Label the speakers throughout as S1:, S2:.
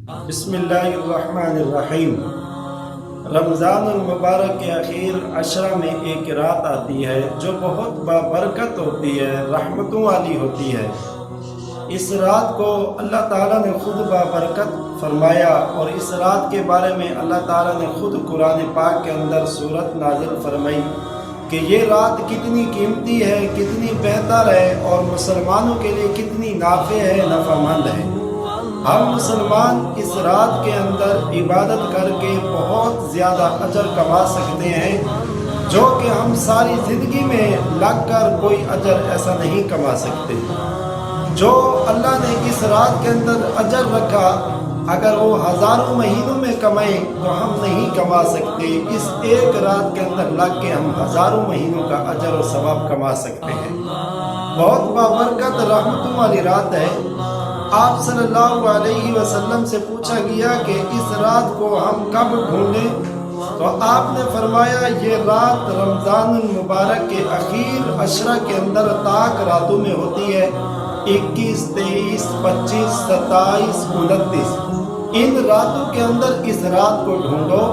S1: بسم اللہ الرحمن الرحیم۔ رمضان المبارک کے آخر عشرہ میں ایک رات آتی ہے جو بہت بابرکت ہوتی ہے، رحمتوں والی ہوتی ہے۔ اس رات کو اللہ تعالیٰ نے خود بابرکت فرمایا، اور اس رات کے بارے میں اللہ تعالیٰ نے خود قرآن پاک کے اندر سورت نازل فرمائی کہ یہ رات کتنی قیمتی ہے، کتنی بہتر ہے، اور مسلمانوں کے لیے کتنی نافع ہے، نفع مند ہے۔ ہم مسلمان اس رات کے اندر عبادت کر کے بہت زیادہ اجر کما سکتے ہیں، جو کہ ہم ساری زندگی میں لگ کر کوئی اجر ایسا نہیں کما سکتے۔ جو اللہ نے اس رات کے اندر اجر رکھا، اگر وہ ہزاروں مہینوں میں کمائیں تو ہم نہیں کما سکتے۔ اس ایک رات کے اندر لگ کے ہم ہزاروں مہینوں کا اجر و ثواب کما سکتے ہیں۔ بہت بابرکت رحمتوں والی رات ہے۔ آپ صلی اللہ علیہ وسلم سے پوچھا گیا کہ اس رات کو ہم کب ڈھونڈیں، تو آپ نے فرمایا یہ رات رمضان المبارک کے اخیر عشرہ کے اندر طاق راتوں میں ہوتی ہے، 21، 23، 25، 27، 29۔ ان راتوں کے اندر اس رات کو ڈھونڈو۔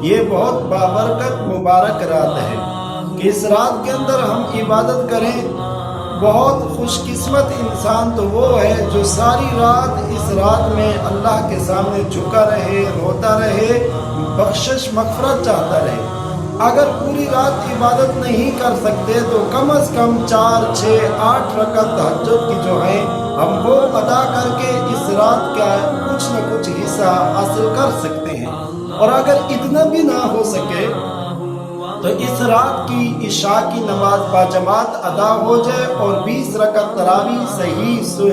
S1: یہ بہت بابرکت مبارک رات ہے کہ اس رات کے اندر ہم عبادت کریں۔ بہت خوش قسمت انسان تو وہ ہے جو ساری رات اس رات میں اللہ کے سامنے جھکا رہے، روتا رہے، بخشش مغفرت چاہتا رہے۔ اگر پوری رات عبادت نہیں کر سکتے تو کم از کم 4، 6، 8 رکعت تہجد کی جو ہیں ہم وہ ادا کر کے اس رات کا کچھ نہ کچھ حصہ حاصل کر سکتے ہیں۔ اور اگر اتنا بھی نہ ہو سکے تو اس رات کی عشاء کی نماز باجماعت ادا ہو جائے اور 20 رکعت تراویح صحیح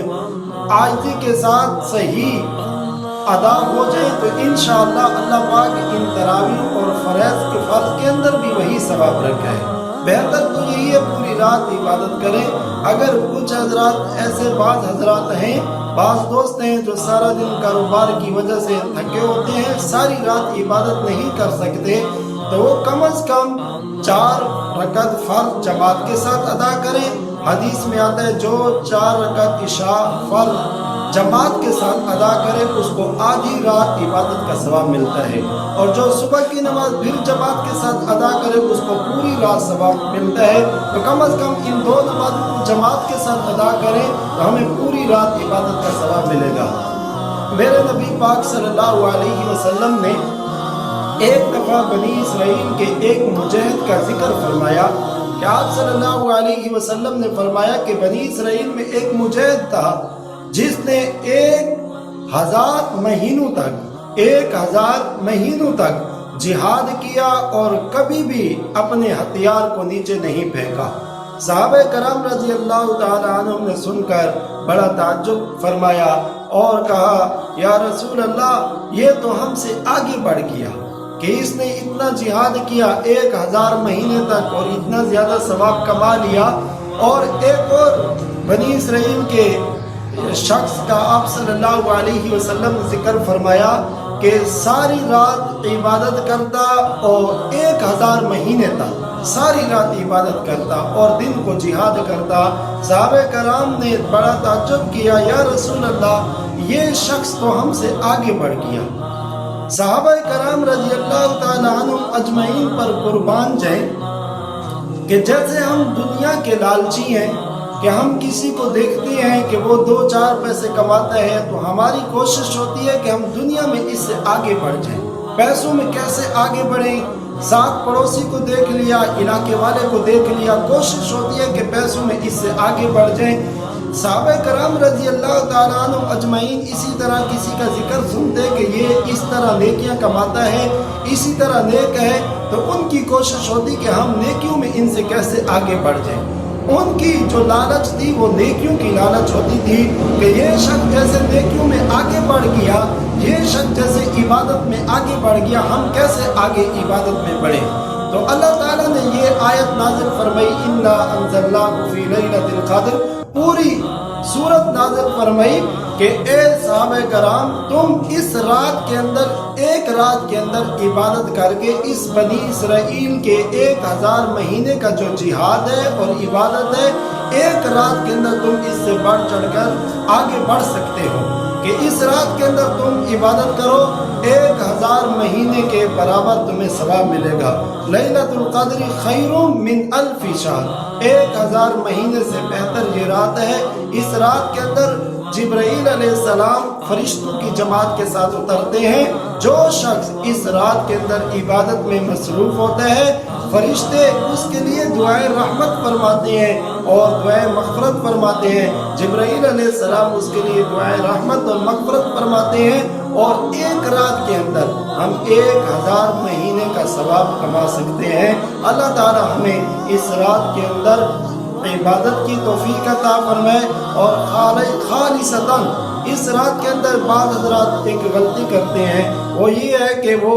S1: عاجزی کے ساتھ صحیح ادا ہو جائے تو انشاءاللہ اللہ پاک ان تراویح اور فرض کے اندر بھی وہی ثواب رکھا ہے۔ بہتر تو یہی ہے پوری رات عبادت کریں۔ اگر کچھ حضرات ایسے بعض حضرات ہیں، بعض دوست ہیں جو سارا دن کاروبار کی وجہ سے تھکے ہوتے ہیں، ساری رات عبادت نہیں کر سکتے، تو وہ کم از کم 4 رکعت فرض جماعت کے ساتھ ادا کریں۔ حدیث میں آتا ہے جو 4 رکعت عشاء فرض جماعت کے ساتھ ادا کرے اس کو آدھی رات عبادت کا ثواب ملتا ہے، اور جو صبح کی نماز پھر جماعت کے ساتھ ادا کرے اس کو پوری رات ثواب ملتا ہے۔ تو کم از کم ان 2 نمازوں کو جماعت کے ساتھ ادا کریں تو ہمیں پوری رات عبادت کا ثواب ملے گا۔ میرے نبی پاک صلی اللہ علیہ وسلم نے ایک دفعہ بنی اسرائیل کے ایک مجاہد کا ذکر فرمایا کہ آپ صلی اللہ علیہ وسلم نے فرمایا کہ بنی اسرائیل میں ایک مجاہد تھا جس نے 1000 مہینوں تک جہاد کیا اور کبھی بھی اپنے ہتھیار کو نیچے نہیں پھینکا۔ صحابہ کرام رضی اللہ تعالی عنہم نے سن کر بڑا تعجب فرمایا اور کہا یا رسول اللہ، یہ تو ہم سے آگے بڑھ گیا کہ اس نے اتنا جہاد کیا 1000 مہینے تک اور اتنا زیادہ ثواب کما لیا، اور ایک اور بنی اسرائیل کے شخص کا آپ صلی اللہ علیہ وسلم نے ذکر فرمایا کہ ساری رات عبادت کرتا اور 1000 مہینے تک ساری رات عبادت کرتا اور دن کو جہاد کرتا۔ صحابہ کرام نے بڑا تعجب کیا، یا رسول اللہ، یہ شخص تو ہم سے آگے بڑھ گیا۔ صحابہ کرام رضی اللہ تعالی عنہم اجمعین پر قربان جائیں کہ جیسے ہم دنیا کے لالچی ہیں کہ ہم کسی کو دیکھتے ہیں کہ وہ 2-4 پیسے کماتا ہے تو ہماری کوشش ہوتی ہے کہ ہم دنیا میں اس سے آگے بڑھ جائیں، پیسوں میں کیسے آگے بڑھیں۔ ساتھ پڑوسی کو دیکھ لیا، علاقے والے کو دیکھ لیا، کوشش ہوتی ہے کہ پیسوں میں اس سے آگے بڑھ جائیں۔ صحابہ کرام رضی اللہ تعالیٰ عنہ اجمعین اسی طرح کسی کا ذکر سنتے کہ یہ اس طرح نیکیاں کماتا ہے، اسی طرح نیک ہے، تو ان کی کوشش ہوتی کہ ہم نیکیوں میں ان سے کیسے آگے بڑھ جائیں۔ ان کی جو لالچ تھی وہ نیکیوں کی لالچ ہوتی تھی کہ یہ شخص جیسے نیکیوں میں آگے بڑھ گیا، یہ شخص جیسے عبادت میں آگے بڑھ گیا، ہم کیسے آگے عبادت میں بڑھیں۔ تو اللہ تعالیٰ نے یہ آیت نازل فرمائی، اِنَّا أَنزَلْنَاهُ فِي لَيْلَةِ الْقَدْرِ، پوری سورت نازل فرمائی کہ اے صحابہ کرام، تم اس رات کے اندر، ایک رات کے اندر عبادت کر کے اس بنی اسرائیل کے 1000 مہینے کا جو جہاد ہے اور عبادت ہے، ایک رات کے اندر تم اس سے بڑھ چڑھ کر آگے بڑھ سکتے ہو۔ کہ اس رات کے اندر تم عبادت کرو 1000 مہینے کے برابر تمہیں ثواب ملے گا۔ لیلۃ القدر خیر من 1000 شہر، 1000 مہینے سے بہتر یہ رات ہے۔ اس رات کے اندر جبرائیل علیہ السلام فرشتوں کی جماعت کے ساتھ اترتے ہیں۔ جو شخص اس رات کے اندر عبادت میں مصروف ہوتا ہے، فرشتے اس کے لیے دعائیں رحمت فرماتے ہیں اور دعائیں مغفرت فرماتے ہیں۔ جبرائیل علیہ السلام اس کے لیے دعائیں رحمت اور مغفرت فرماتے ہیں، اور ایک رات کے اندر ہم 1000 مہینے کا ثواب کما سکتے ہیں۔ اللہ تعالی ہمیں اس رات کے اندر عبادت کی توفیق عطا فرمائے، اور خالصتاً اس رات کے اندر بعض حضرات ایک غلطی کرتے ہیں، وہ یہ ہے کہ وہ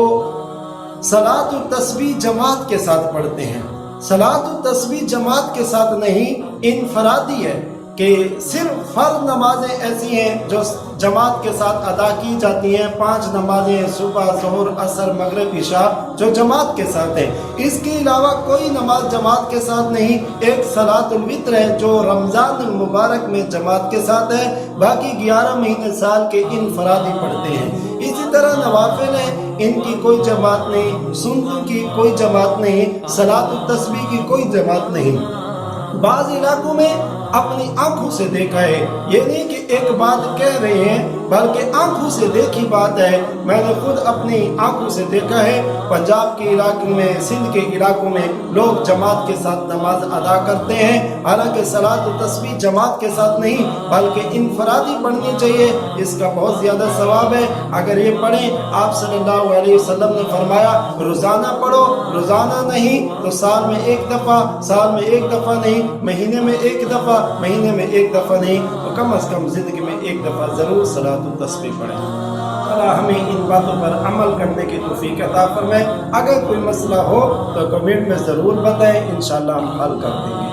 S1: صلاۃ التسبیح جماعت کے ساتھ پڑھتے ہیں۔ صلاۃ التسبیح جماعت کے ساتھ نہیں، انفرادی ہے کہ صرف فرض نمازیں ایسی ہیں جو جماعت کے ساتھ ادا کی جاتی ہیں، 5 نمازیں صبح، ظہر، عصر، مغرب، عشاء جو جماعت کے ساتھ ہیں۔ اس کے علاوہ کوئی نماز جماعت کے ساتھ نہیں۔ ایک صلاۃ الوتر ہے جو رمضان المبارک میں جماعت کے ساتھ ہے، باقی 11 مہینے سال کے انفرادی پڑھتے ہیں۔ اسی طرح نوافل ہیں، ان کی کوئی جماعت نہیں، سنتوں کی کوئی جماعت نہیں، صلاۃ التسبیح کی کوئی جماعت نہیں۔ بعض علاقوں میں اپنی آنکھوں سے دیکھا ہے، یہ نہیں کہ ایک بات کہہ رہے ہیں بلکہ آنکھوں سے دیکھی بات ہے۔ میں نے خود اپنی آنکھوں سے دیکھا ہے، پنجاب کے علاقوں میں، سندھ کے علاقوں میں لوگ جماعت کے ساتھ نماز ادا کرتے ہیں، حالانکہ صلاۃ التسبیح جماعت کے ساتھ نہیں بلکہ انفرادی پڑھنی چاہیے، اس کا بہت زیادہ ثواب ہے۔ اگر یہ پڑھیں، آپ صلی اللہ علیہ وسلم نے فرمایا روزانہ پڑھو، روزانہ نہیں تو سال میں ایک دفعہ، سال میں ایک دفعہ نہیں، مہینے میں ایک دفعہ، مہینے میں ایک دفعہ نہیں تو کم از کم زندگی میں ایک دفعہ ضرور صلاۃ التسبیح پڑھیں۔ اللہ ہمیں ان باتوں پر عمل کرنے کی توفیق عطا فرمائے۔ اگر کوئی مسئلہ ہو تو کمنٹ میں ضرور بتائیں، انشاءاللہ ہم حل کر دیں گے۔